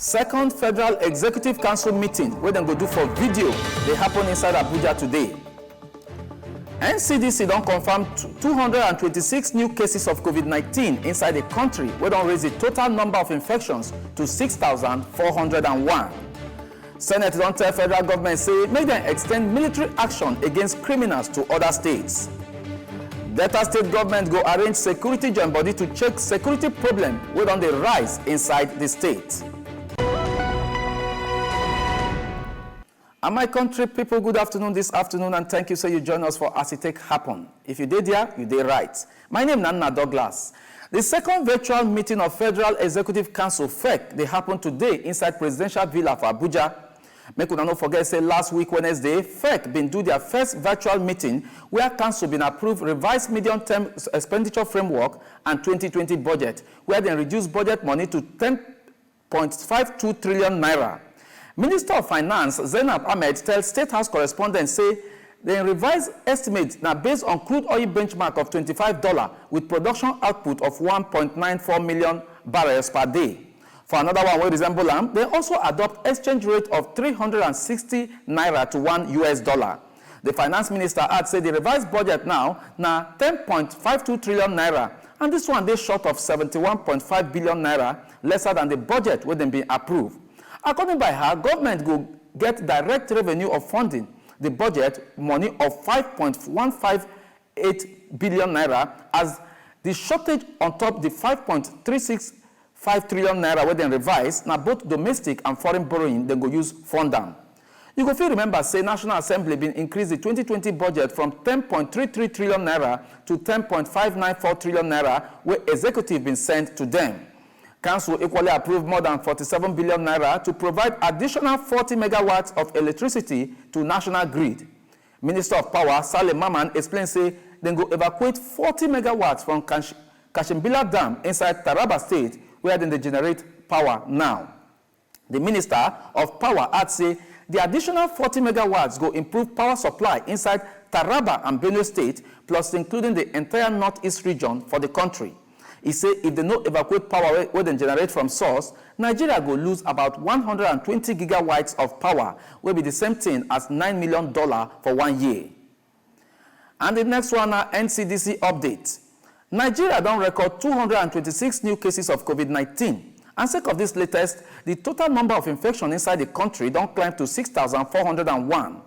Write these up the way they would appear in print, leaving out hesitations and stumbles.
Second Federal Executive Council meeting wey dem go do for video dey happen inside Abuja today. NCDC don confirm 226 new cases of COVID-19 inside the country, wey don raise the total number of infections to 6,401. Senate don tell federal government say make dem extend military action against criminals to other states. Delta State government go arrange security joint body to check security problem wey don dey rise inside the state. And my country people, good afternoon this afternoon, and thank you so you join us for As It Take Happen. If you did there, you did right. My name is Nana Douglas. The second virtual meeting of Federal Executive Council, FEC, they happened today inside Presidential Villa for Abuja. Make una no forget, say last week Wednesday, FEC been do their first virtual meeting where Council been approved revised medium-term expenditure framework and 2020 budget, where they reduce budget money to 10.52 trillion naira. Minister of Finance Zainab Ahmed tells State House correspondents say the revised estimate now based on crude oil benchmark of $25 with production output of 1.94 million barrels per day. For another one, we resemble them, they also adopt exchange rate of 360 naira to $1. The finance minister adds say the revised budget now 10.52 trillion naira, and this one they short of 71.5 billion naira, lesser than the budget when they been approved. According by her, government will get direct revenue of funding the budget money of 5.158 billion naira as the shortage on top the 5.365 trillion naira where they revise now both domestic and foreign borrowing they go use fund them. You go feel remember say National Assembly been increase the 2020 budget from 10.33 trillion naira to 10.594 trillion naira where executive been sent to them. Council equally approved more than 47 billion naira to provide additional 40 megawatts of electricity to national grid. Minister of Power Saleh Maman explained say they go evacuate 40 megawatts from Kashimbila Dam inside Taraba State where they generate power now. The Minister of Power adds say the additional 40 megawatts go improve power supply inside Taraba and Benue State plus including the entire northeast region for the country. He said if they no evacuate power where they generate from source, Nigeria will lose about 120 gigawatts of power, will be the same thing as $9 million for 1 year. And the next one, NCDC update. Nigeria don't record 226 new cases of COVID-19. And sake of this latest, the total number of infections inside the country don't climb to 6,401.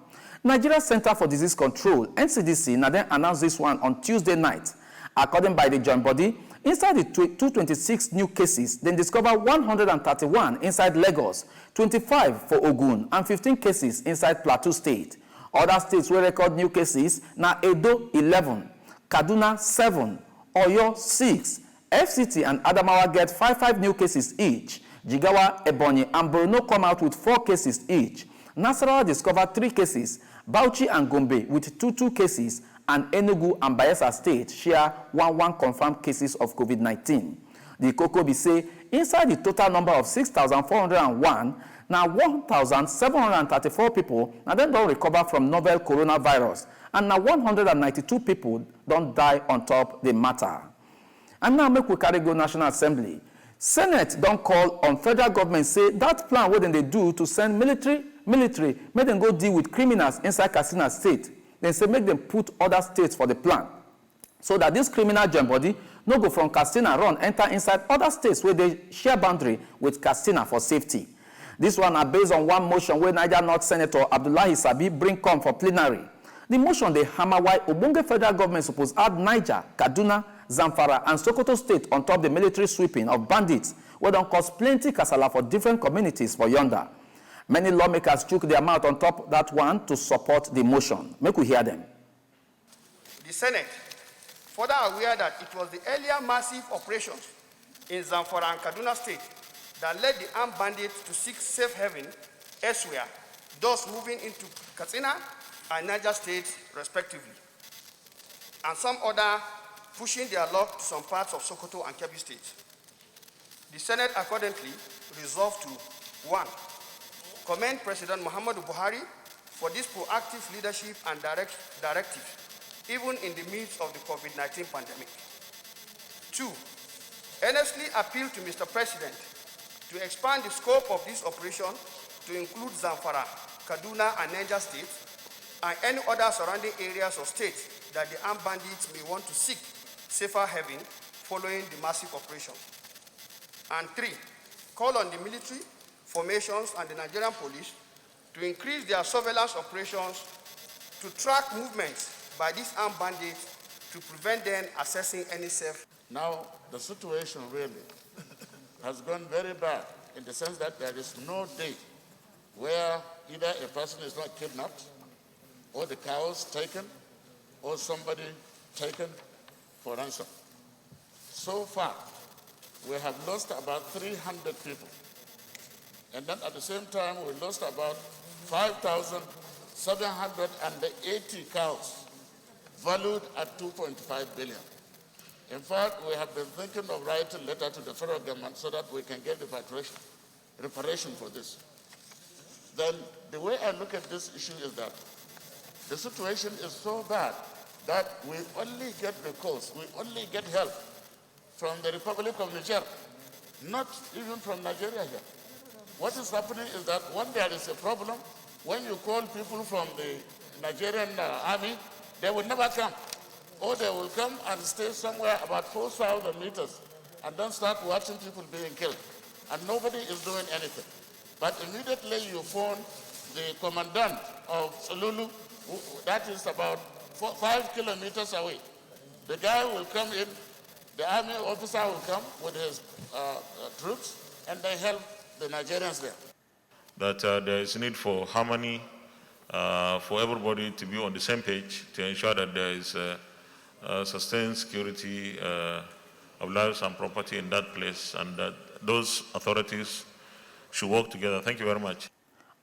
Nigeria Center for Disease Control, NCDC, now then announced this one on Tuesday night. According by the joint body, inside the 226 new cases, they discover 131 inside Lagos, 25 for Ogun, and 15 cases inside Plateau State. Other states will record new cases now Edo 11, Kaduna 7, Oyo 6, FCT and Adamawa get 55 new cases each. Jigawa, Ebonyi, and Borno come out with 4 cases each. Nasarawa discovered 3 cases, Bauchi and Gombe with 2 cases, and Enugu and Bayelsa State share 11 confirmed cases of COVID-19. The Kokobi say inside the total number of 6,401, now 1,734 people now then don't recover from novel coronavirus, and now 192 people don't die on top the matter. And now make we carry go National Assembly. Senate don't call on federal government say that plan what they do to send military, make them go deal with criminals inside Katsina State. They say make them put other states for the plan so that this criminal joint body no go from Katsina run enter inside other states where they share boundary with Katsina for safety. This one are based on one motion where Niger North Senator Abdullahi Sabi bring come for plenary. The motion they hammer why Obonge federal government supposed add Niger, Kaduna, Zamfara and Sokoto State on top the military sweeping of bandits where don't cause plenty kasala for different communities for yonder. Many lawmakers took their mouth on top that one to support the motion. Make we hear them. The Senate, further aware that it was the earlier massive operations in Zamfara and Kaduna State that led the armed bandits to seek safe haven elsewhere, thus moving into Katsina and Niger States respectively, and some other pushing their luck to some parts of Sokoto and Kebbi States. The Senate accordingly resolved to 1. Commend President Muhammadu Buhari for this proactive leadership and directive, even in the midst of the COVID-19 pandemic. 2. Earnestly appeal to Mr. President to expand the scope of this operation to include Zamfara, Kaduna, and Niger states, and any other surrounding areas or states that the armed bandits may want to seek safer haven following the massive operation. And 3, call on the military formations and the Nigerian police to increase their surveillance operations to track movements by these armed bandits to prevent them accessing any safe. Now, the situation really has gone very bad in the sense that there is no day where either a person is not kidnapped, or the cows taken, or somebody taken for ransom. So far, we have lost about 300 people. And then at the same time, we lost about 5,780 cows, valued at 2.5 billion. In fact, we have been thinking of writing a letter to the federal government so that we can get reparation for this. Then the way I look at this issue is that the situation is so bad that we only get recourse, we only get help from the Republic of Niger, not even from Nigeria here. What is happening is that when there is a problem, when you call people from the Nigerian army, they will never come. Or they will come and stay somewhere about 4,000 meters and then start watching people being killed. And nobody is doing anything. But immediately you phone the commandant of Solulu, that is about 5 kilometers away. The guy will come in, the army officer will come with his troops, and they help the Nigerians there. That there is need for harmony, for everybody to be on the same page to ensure that there is sustained security of lives and property in that place, and that those authorities should work together. Thank you very much.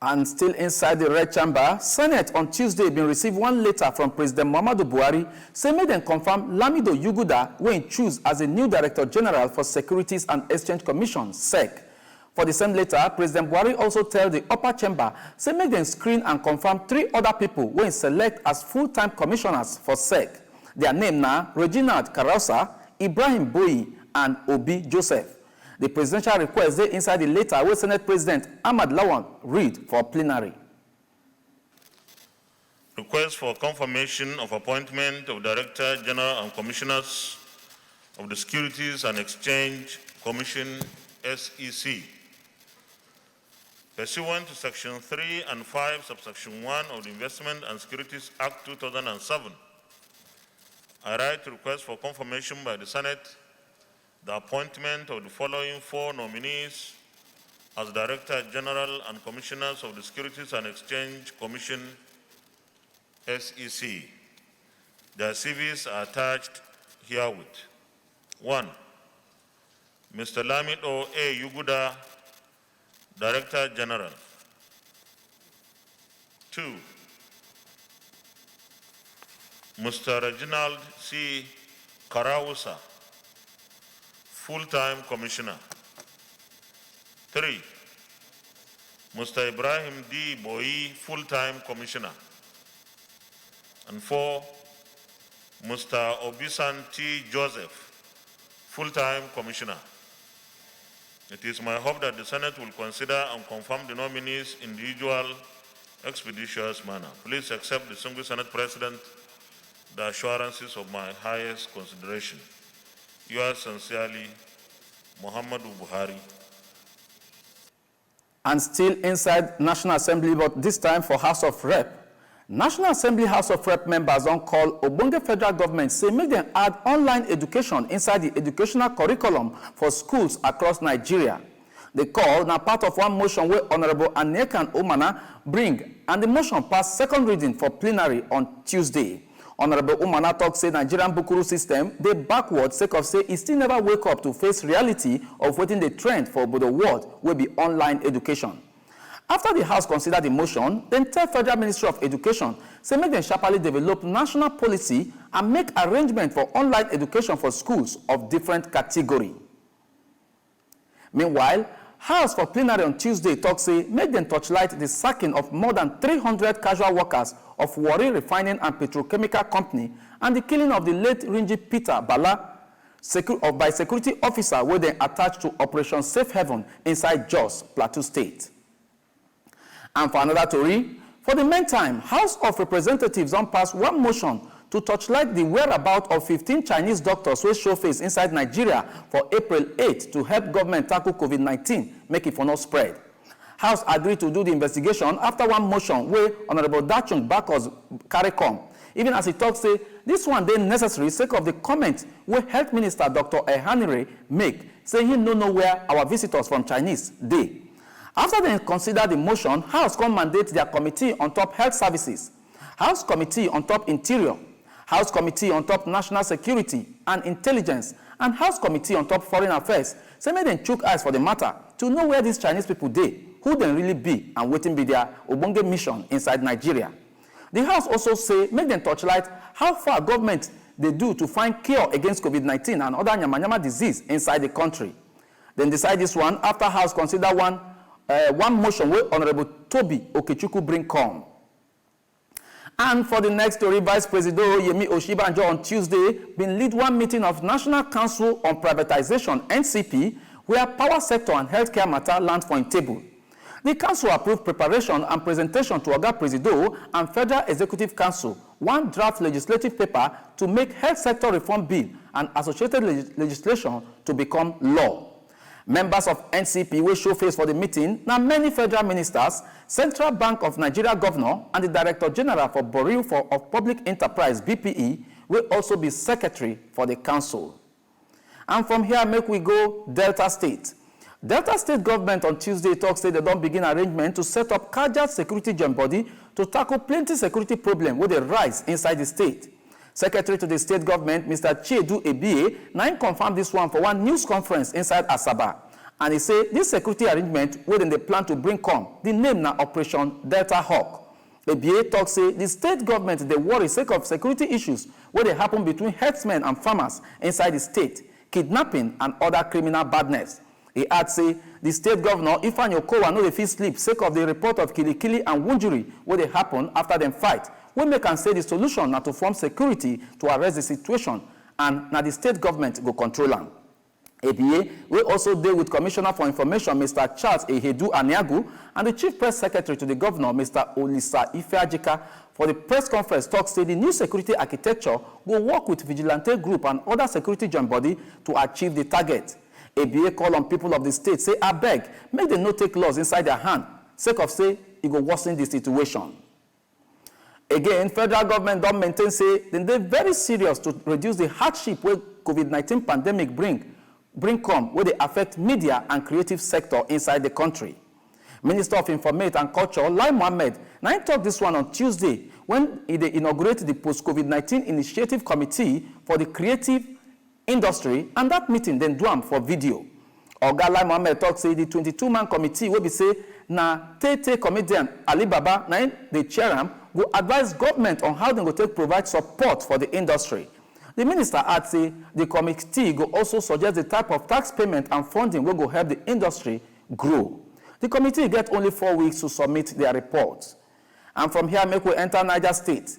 And still inside the Red Chamber, Senate on Tuesday been received one letter from President Muhammadu Buhari saying make them confirm Lamido Yuguda when choose as a new Director General for Securities and Exchange Commission, SEC. For the same letter, President Buhari also tell the upper chamber say make them screen and confirm 3 other people when select as full-time commissioners for SEC. Their name now, Reginald Karausa, Ibrahim Boyi, and Obi Joseph. The presidential request is inside the letter where Senate President Ahmad Lawan read for plenary. Request for confirmation of appointment of Director General and Commissioners of the Securities and Exchange Commission, SEC. Pursuant to Section 3 and 5, Subsection 1 of the Investment and Securities Act 2007, I write to request for confirmation by the Senate the appointment of the following 4 nominees as Director General and Commissioners of the Securities and Exchange Commission, SEC. Their CVs are attached herewith. 1. Mr. Lamido A. Yuguda, Director General. 2. Mr. Reginald C. Karausa, Full-Time Commissioner. 3. Mr. Ibrahim D. Boyi, Full-Time Commissioner. And 4. Mr. Obisan T. Joseph, Full-Time Commissioner. It is my hope that the Senate will consider and confirm the nominees in the usual expeditious manner. Please accept, the single Senate President, the assurances of my highest consideration. Yours sincerely, Muhammadu Buhari. And still inside National Assembly, but this time for House of Rep. National Assembly House of Rep members on call Ogbonge federal government say make them add online education inside the educational curriculum for schools across Nigeria. The call now part of one motion where Honorable Anekan Omana bring, and the motion passed second reading for plenary on Tuesday. Honorable Umana talk say Nigerian Bukuru system, they backward sake of say it still never wake up to face reality of waiting the trend for the world will be online education. After the House considered the motion, then tell Federal Ministry of Education say make them sharply develop national policy and make arrangement for online education for schools of different category. Meanwhile, House for plenary on Tuesday talk say make them touchlight the sacking of more than 300 casual workers of Warri Refining and Petrochemical Company and the killing of the late Rinji Peter Bala. by security officer where they attached to Operation Safe Haven inside Jos, Plateau State. And for another story, for the meantime, House of Representatives on passed one motion to torchlight the whereabouts of 15 Chinese doctors who show face inside Nigeria for April 8 to help government tackle COVID-19, make it for no spread. House agreed to do the investigation after one motion where Honorable Dachung Bakos carry come. Even as he talks, say, this one then necessary sake of the comment where Health Minister Dr. Ehanire make, say he no know where our visitors from Chinese dey. After they consider the motion, House can mandate their committee on top health services, House committee on top interior, House committee on top national security and intelligence, and House committee on top foreign affairs. Say make them chook eyes for the matter to know where these Chinese people dey, who they really be, and waiting be their Obonge mission inside Nigeria. The House also say make them torchlight how far government they do to find cure against COVID-19 and other nyama disease inside the country. Then decide this one after House consider one motion where Honorable Toby Okechukwu bring come. And for the next story, Vice President Yemi Oshibanjo on Tuesday been lead one meeting of National Council on Privatization (NCP), where power sector and healthcare matter land for in table. The council approved preparation and presentation to Oga Presido and Federal Executive Council one draft legislative paper to make health sector reform bill and associated legislation to become law. Members of NCP will show face for the meeting, now many federal ministers, Central Bank of Nigeria Governor, and the Director General for Bureau of Public Enterprise, BPE, will also be secretary for the council. And from here, make we go Delta State. Delta State government on Tuesday talks say they don't begin arrangement to set up Kajat security joint body to tackle plenty security problem where they rise inside the state. Secretary to the state government, Mr. Chiedu Ebie, now confirmed this one for one news conference inside Asaba. And he said this security arrangement where they plan to bring come, the name now Operation Delta Hawk. Ebie talks say the state government they worry sake of security issues where they happen between herdsmen and farmers inside the state, kidnapping and other criminal badness. He adds say the state governor Ifeanyi Okowa no dey fit sleep sake of the report of kilikili and wunjuri where they happen after them fight. We make and say the solution now to form security to arrest the situation, and now the state government go control them. ABA will also deal with Commissioner for Information, Mr. Charles Ehedu Aniagu, and the Chief Press Secretary to the Governor, Mr. Olisa Ifeajika, for the press conference talk say the new security architecture will work with vigilante group and other security joint body to achieve the target. ABA call on people of the state, say, I beg, make them not take laws inside their hand, sake of say, it will worsen the situation. Again, federal government don't maintain, say, they're very serious to reduce the hardship where COVID-19 pandemic bring come, where they affect media and creative sector inside the country. Minister of Information and Culture, Lai Mohammed, now talked this one on Tuesday when he inaugurated the post-COVID-19 initiative committee for the creative industry, and that meeting then do for video. Oga Lai Mohammed talk say the 22-man committee will be say na Tete comedian Ali Baba na the chair will advise government on how they go take provide support for the industry. The minister adds say the committee will also suggest the type of tax payment and funding will go help the industry grow. The committee get only 4 weeks to submit their reports. And from here, make we enter Niger State.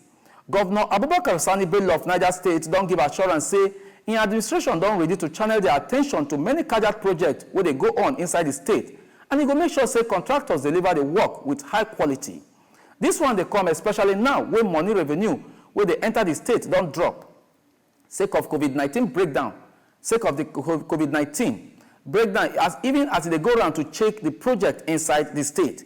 Governor Abubakar Sani Bello of Niger State don't give assurance say in administration don't ready to channel their attention to many Kajat projects where they go on inside the state, and he go make sure say contractors deliver the work with high quality. This one they come especially now when money revenue where they enter the state don't drop. Sake of COVID-19 breakdown, sake of the COVID-19 breakdown, even as they go around to check the project inside the state.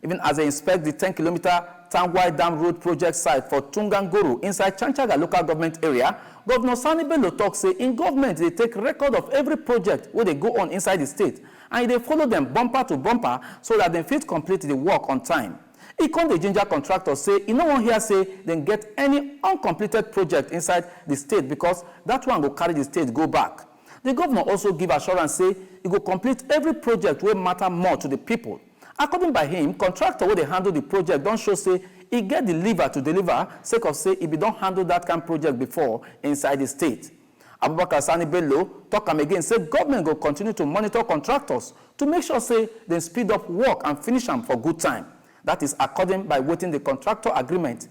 Even as they inspect the 10-kilometer Tangwai Dam Road project site for Tungangoro inside Chanchaga local government area, Governor Sani Bello talk say in government they take record of every project where they go on inside the state, and they follow them bumper to bumper so that they fit complete the work on time. He come the ginger contractor say he no one here say then get any uncompleted project inside the state because that one will carry the state go back. The governor also give assurance say he will complete every project where matter more to the people. According by him, contractor where they handle the project don't show say he get the lever to deliver, sake of say if he don't handle that kind of project before inside the state. Abubakar Sani Bello talk him again, say government will continue to monitor contractors to make sure say they speed up work and finish them for good time. That is according by waiting the contractor agreement,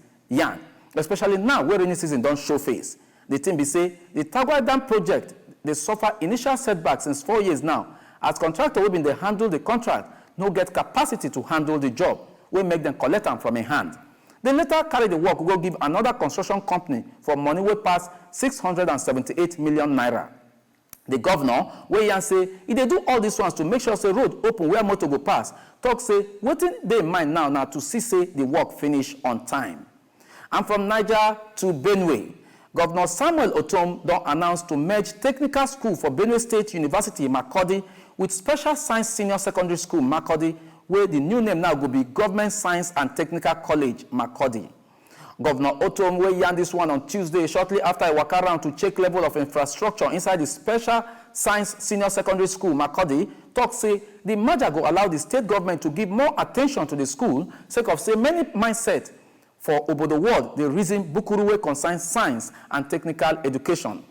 especially now where rainy season don't show face. The thing be say the Tagwai Dam project they suffer initial setbacks since 4 years now, as contractor wey been dey handle the contract no get capacity to handle the job, wey make them collect am from a hand. They later carry the work go give another construction company for money wey pass 678 million naira. The governor, wey yarn say e dey do all these ones to make sure say road open where motor go pass, talk say wetin dey in mind now na to see say the work finish on time. And from Niger to Benue, Governor Samuel Otom don announce to merge Technical School for Benue State University, Makurdi, with Special Science Senior Secondary School, Makurdi, where the new name now will be Government Science and Technical College, Makurdi. Governor Otom, wey yarn this one on Tuesday, shortly after he walk around to check level of infrastructure inside the Special Science Senior Secondary School, Makurdi, talk say the merger go allow the state government to give more attention to the school, sake of say many mindset for obodo world, the reason Bukuru wey concern science and technical education.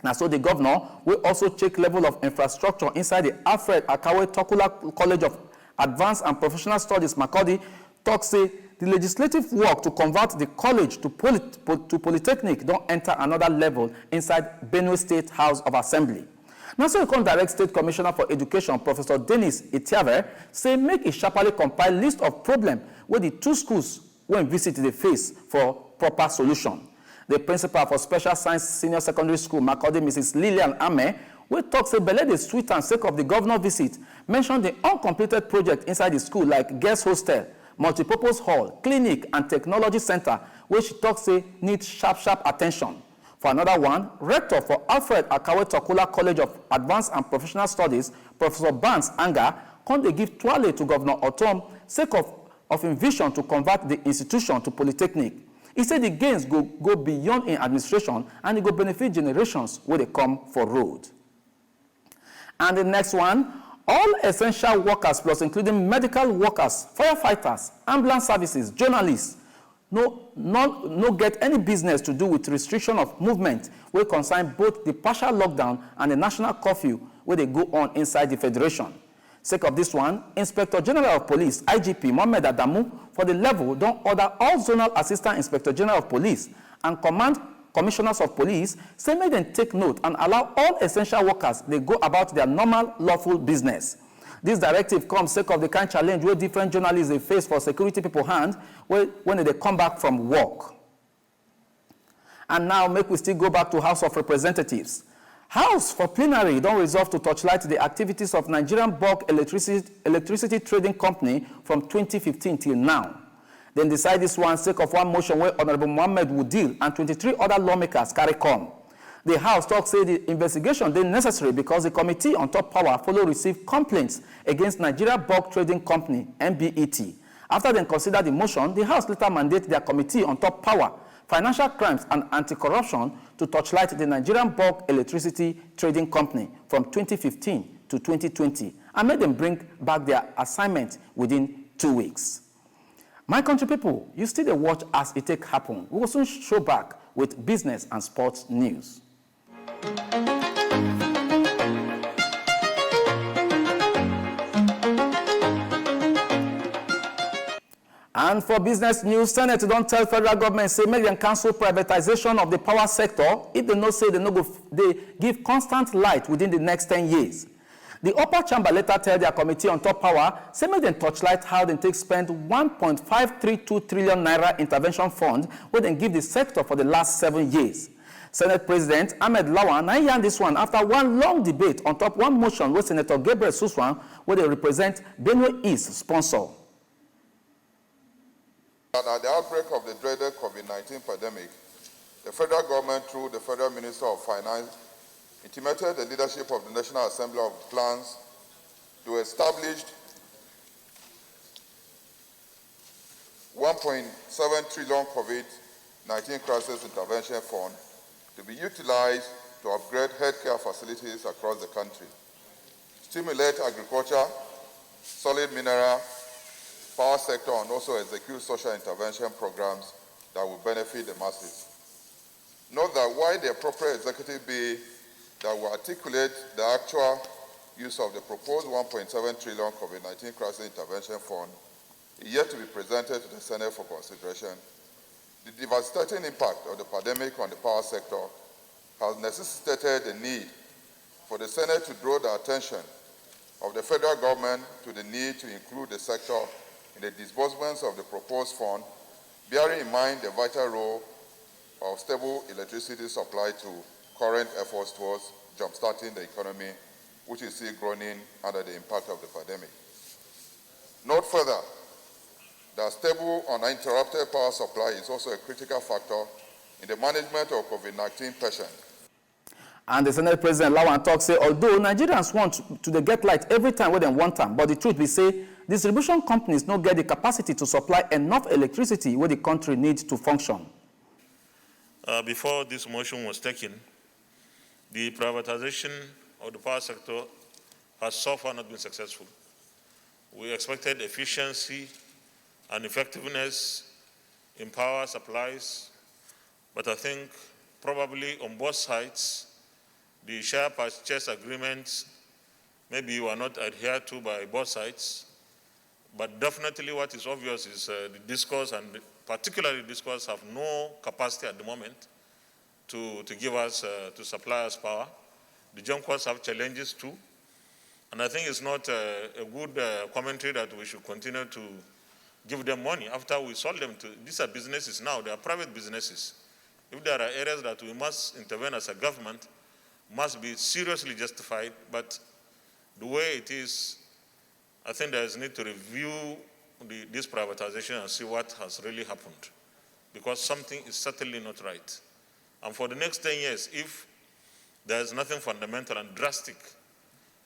Now, so the governor will also check level of infrastructure inside the Alfred Akawe Tokula College of Advanced and Professional Studies, Makurdi, talk say the legislative work to convert the college to Polytechnic don't enter another level inside Benue State House of Assembly. Now, so the direct State Commissioner for Education, Professor Dennis Itiave, say make a sharply compile list of problems where the two schools when visit the face for proper solution. The principal for Special Science Senior Secondary School, Makurdi, Mrs. Lillian Ame, we talk say belle dey sweet and sake of the governor visit, mentioned the uncompleted project inside the school like guest hostel, multipurpose hall, clinic, and technology center, which she talk say need sharp attention. For another one, rector for Alfred Akawe Tokula College of Advanced and Professional Studies, Professor Barnes Anga, come dey give toile to Governor Otom sake of his vision to convert the institution to Polytechnic. He said the gains go beyond in administration and it go benefit generations where they come for road. And the next one, all essential workers plus including medical workers, firefighters, ambulance services, journalists, no get any business to do with restriction of movement wey concern both the partial lockdown and the national curfew where they go on inside the federation. Sake of this one, Inspector General of Police, IGP Mohammed Adamu, for the level, don't order all Zonal Assistant Inspector General of Police and Command Commissioners of Police, say make them take note and allow all essential workers they go about their normal, lawful business. This directive comes sake of the kind of challenge where different journalists they face for security people hand when they come back from work. And now make we still go back to House of Representatives. House for plenary don't resolve to touchlight the activities of Nigerian Bulk Electricity Trading Company from 2015 till now. Then decide this one sake of one motion where Honorable Mohammed Wudil and 23 other lawmakers carry come. The House talk say the investigation is necessary because the Committee on Top Power follow receive complaints against Nigeria Bulk Trading Company, NBET. After they consider the motion, the House later mandate their Committee on Top Power, Financial Crimes and Anti-Corruption to touchlight the Nigerian Bulk Electricity Trading Company from 2015 to 2020 and make them bring back their assignment within 2 weeks. My country people, you still watch as it take happen. We will soon show back with business and sports news. And for business news, Senate don't tell federal government say make them cancel privatization of the power sector if they no say they give constant light within the next 10 years. The upper chamber later tell their Committee on Top Power say make them touchlight how they take spend 1.532 trillion naira intervention fund where they give the sector for the last 7 years. Senate President Ahmed Lawan yarn this one after one long debate on top one motion where Senator Gabriel Suswan, where they represent Benue East, sponsor. At the outbreak of the dreaded COVID-19 pandemic, the federal government, through the Federal Minister of Finance, intimated the leadership of the National Assembly of plans to establish 1.7 trillion COVID-19 crisis intervention fund to be utilized to upgrade healthcare facilities across the country, stimulate agriculture, solid mineral, power sector, and also execute social intervention programs that will benefit the masses. Note that while the appropriate executive bill that will articulate the actual use of the proposed 1.7 trillion COVID-19 crisis intervention fund is yet to be presented to the Senate for consideration, the devastating impact of the pandemic on the power sector has necessitated the need for the Senate to draw the attention of the federal government to the need to include the sector in the disbursements of the proposed fund, bearing in mind the vital role of stable electricity supply to current efforts towards jumpstarting the economy, which is still groaning under the impact of the pandemic. Note further that stable, uninterrupted power supply is also a critical factor in the management of COVID-19 patients. And the Senate President Lawan talk say, although Nigerians want to get light every time when they want them, but the truth be say, distribution companies don't get the capacity to supply enough electricity where the country needs to function. Before this motion was taken, the privatization of the power sector has so far not been successful. We expected efficiency and effectiveness in power supplies, but I think probably on both sides, the share purchase agreements maybe were not adhered to by both sides, but definitely what is obvious is the discourse, and particularly discourse, have no capacity at the moment to give us, to supply us power. The Junkos have challenges too, and I think it's not a good commentary that we should continue to give them money after we sold them to, these are businesses now, they are private businesses. If there are areas that we must intervene as a government, must be seriously justified, but the way it is, I think there is need to review this privatization and see what has really happened, because something is certainly not right. And for the next 10 years, if there is nothing fundamental and drastic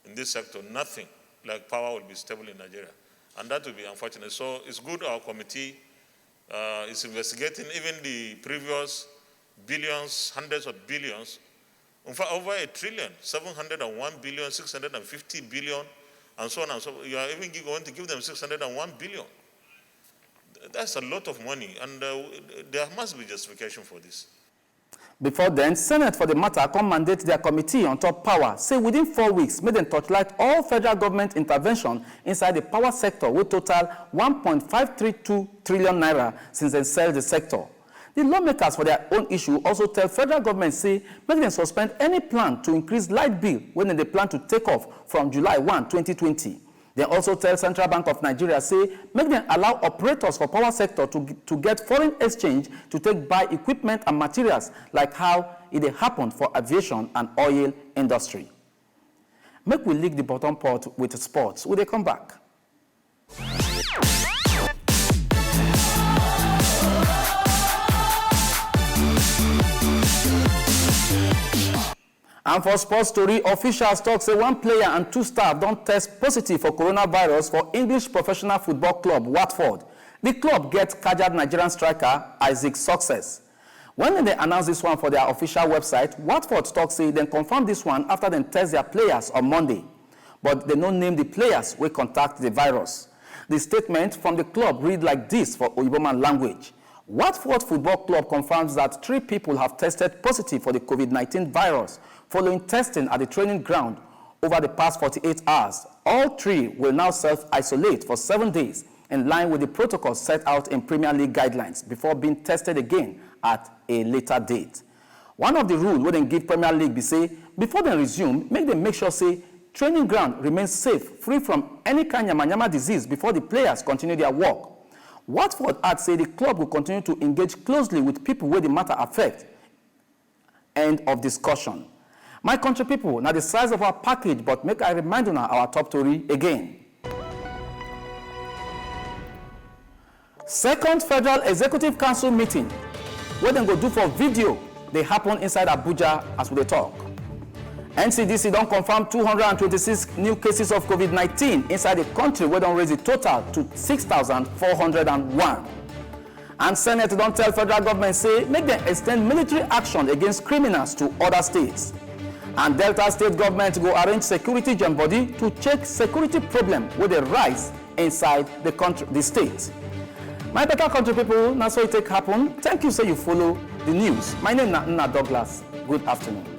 in this sector, nothing like power will be stable in Nigeria. And that will be unfortunate. So it's good our committee is investigating even the previous billions, hundreds of billions, in fact, over $1 trillion, 701 billion, 650 billion, and so on and so forth. You are even going to give them 601 billion. That's a lot of money, and there must be justification for this. Before then, Senate for the matter come mandate their committee on top power, say within 4 weeks, make them torchlight all federal government intervention inside the power sector with total 1.532 trillion naira since they sell the sector. The lawmakers for their own issue also tell federal government, say, make them suspend any plan to increase light bill when they plan to take off from July 1, 2020. They also tell Central Bank of Nigeria, say, make them allow operators for power sector to get foreign exchange to take buy equipment and materials like how it happened for aviation and oil industry. Make we lick the bottom part with sports. Will they come back? And for sports story, officials talk say one player and 2 staff don't test positive for coronavirus for English professional football club WATFORD. The club gets Kajad Nigerian striker Isaac Success. When they announced this one for their official website, WATFORD talk say they confirmed this one after they test their players on Monday. But they don't name the players who contact the virus. The statement from the club read like this for Oyiboman language. WATFORD Football Club confirms that 3 people have tested positive for the COVID-19 virus following testing at the training ground over the past 48 hours. All 3 will now self-isolate for 7 days in line with the protocol set out in Premier League guidelines before being tested again at a later date. One of the rules we then give Premier League be say, before they resume, make sure say training ground remains safe, free from any kind of yama disease before the players continue their work. WATFORD adds say the club will continue to engage closely with people where the matter affect. End of discussion. My country people, now the size of our package, but make I remind you now our top story again. Second Federal Executive Council meeting, what they go do for video, they happen inside Abuja as we talk. NCDC don't confirm 226 new cases of COVID-19 inside the country, where don't raise the total to 6,401. And Senate don't tell federal government, say, make them extend military action against criminals to other states. And Delta State government go arrange security jam body to check security problem with the rise inside the country, the state. My better country people, that's how it take happen. Thank you, say you follow the news. My name is Nna Douglas. Good afternoon.